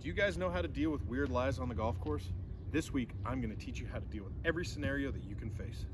Do you guys know how to deal with weird lies on the golf course? This week, I'm going to teach you how to deal with every scenario that you can face.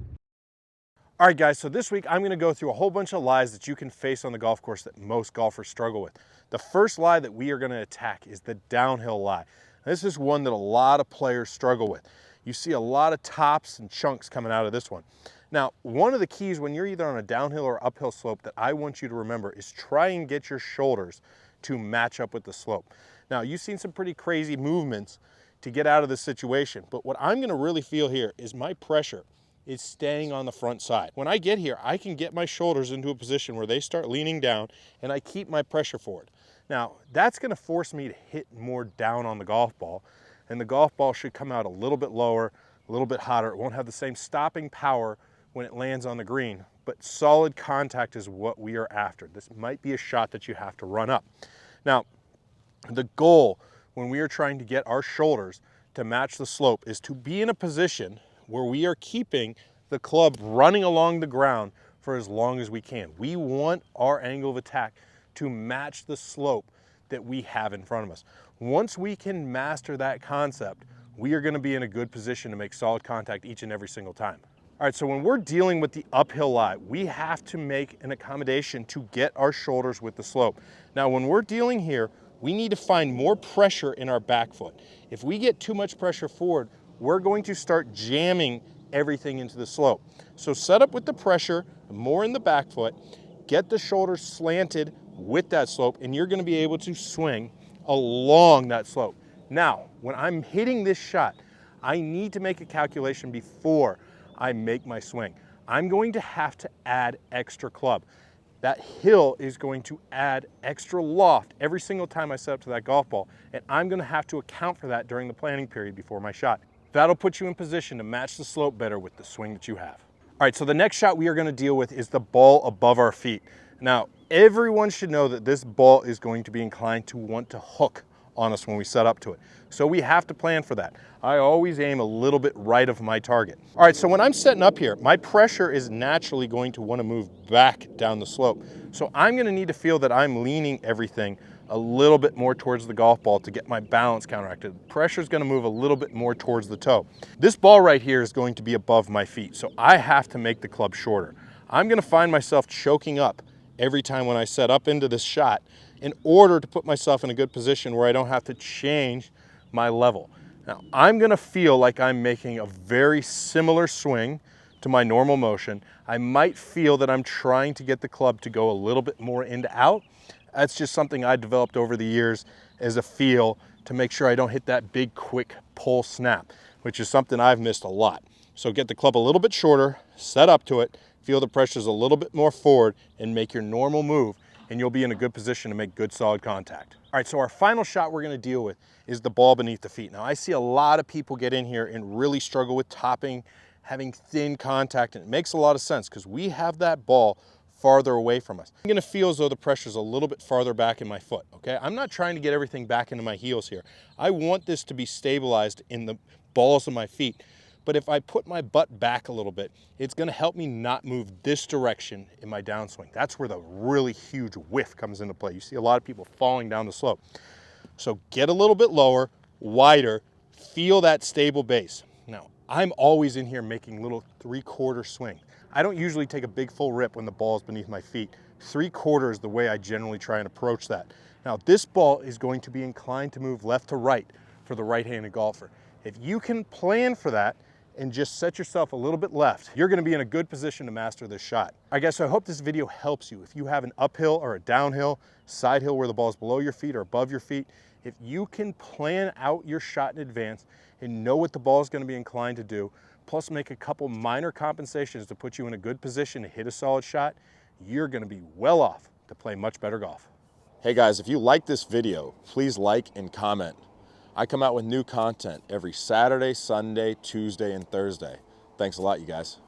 All right, guys, so this week I'm going to go through a whole bunch of lies that you can face on the golf course that most golfers struggle with. The first lie that we are going to attack is the downhill lie. This is one that a lot of players struggle with. You see a lot of tops and chunks coming out of this one. Now, one of the keys when you're either on a downhill or uphill slope that I want you to remember is try and get your shoulders to match up with the slope. Now, you've seen some pretty crazy movements to get out of this situation, but what I'm gonna really feel here is my pressure is staying on the front side. When I get here, I can get my shoulders into a position where they start leaning down and I keep my pressure forward. Now, that's gonna force me to hit more down on the golf ball, and the golf ball should come out a little bit lower, a little bit hotter. It won't have the same stopping power when it lands on the green, but solid contact is what we are after. This might be a shot that you have to run up. Now, the goal when we are trying to get our shoulders to match the slope is to be in a position where we are keeping the club running along the ground for as long as we can. We want our angle of attack to match the slope that we have in front of us. Once we can master that concept, we are going to be in a good position to make solid contact each and every single time. All right, so when we're dealing with the uphill lie, we have to make an accommodation to get our shoulders with the slope. Now, when we're dealing here, we need to find more pressure in our back foot. If we get too much pressure forward, we're going to start jamming everything into the slope. So set up with the pressure more in the back foot, get the shoulders slanted with that slope, and you're gonna be able to swing along that slope. Now, when I'm hitting this shot, I need to make a calculation before I make my swing. I'm going to have to add extra club. That hill is going to add extra loft every single time I set up to that golf ball, and I'm gonna have to account for that during the planning period before my shot. That'll put you in position to match the slope better with the swing that you have. All right, so the next shot we are gonna deal with is the ball above our feet. Now, everyone should know that this ball is going to be inclined to want to hook on us when we set up to it. So we have to plan for that. I always aim a little bit right of my target. All right, so when I'm setting up here, my pressure is naturally going to want to move back down the slope. So I'm going to need to feel that I'm leaning everything a little bit more towards the golf ball to get my balance counteracted. Pressure is going to move a little bit more towards the toe. This ball right here is going to be above my feet, so I have to make the club shorter. I'm going to find myself choking up every time when I set up into this shot in order to put myself in a good position where I don't have to change my level. Now, I'm gonna feel like I'm making a very similar swing to my normal motion. I might feel that I'm trying to get the club to go a little bit more into out. That's just something I developed over the years as a feel to make sure I don't hit that big, quick pull snap, which is something I've missed a lot. So get the club a little bit shorter, set up to it, feel the pressure's a little bit more forward, and make your normal move, and you'll be in a good position to make good solid contact. All right, so our final shot we're gonna deal with is the ball beneath the feet. Now, I see a lot of people get in here and really struggle with topping, having thin contact, and it makes a lot of sense because we have that ball farther away from us. I'm gonna feel as though the pressure's a little bit farther back in my foot, okay? I'm not trying to get everything back into my heels here. I want this to be stabilized in the balls of my feet. But if I put my butt back a little bit, it's gonna help me not move this direction in my downswing. That's where the really huge whiff comes into play. You see a lot of people falling down the slope. So get a little bit lower, wider, feel that stable base. Now, I'm always in here making little 3/4 swing. I don't usually take a big full rip when the ball is beneath my feet. 3/4 is the way I generally try and approach that. Now, this ball is going to be inclined to move left to right for the right-handed golfer. If you can plan for that and just set yourself a little bit left, you're gonna be in a good position to master this shot. I guess I hope this video helps you. If you have an uphill or a downhill, side hill where the ball is below your feet or above your feet, if you can plan out your shot in advance and know what the ball is gonna be inclined to do, plus make a couple minor compensations to put you in a good position to hit a solid shot, you're gonna be well off to play much better golf. Hey guys, if you like this video, please like and comment. I come out with new content every Saturday, Sunday, Tuesday, and Thursday. Thanks a lot, you guys.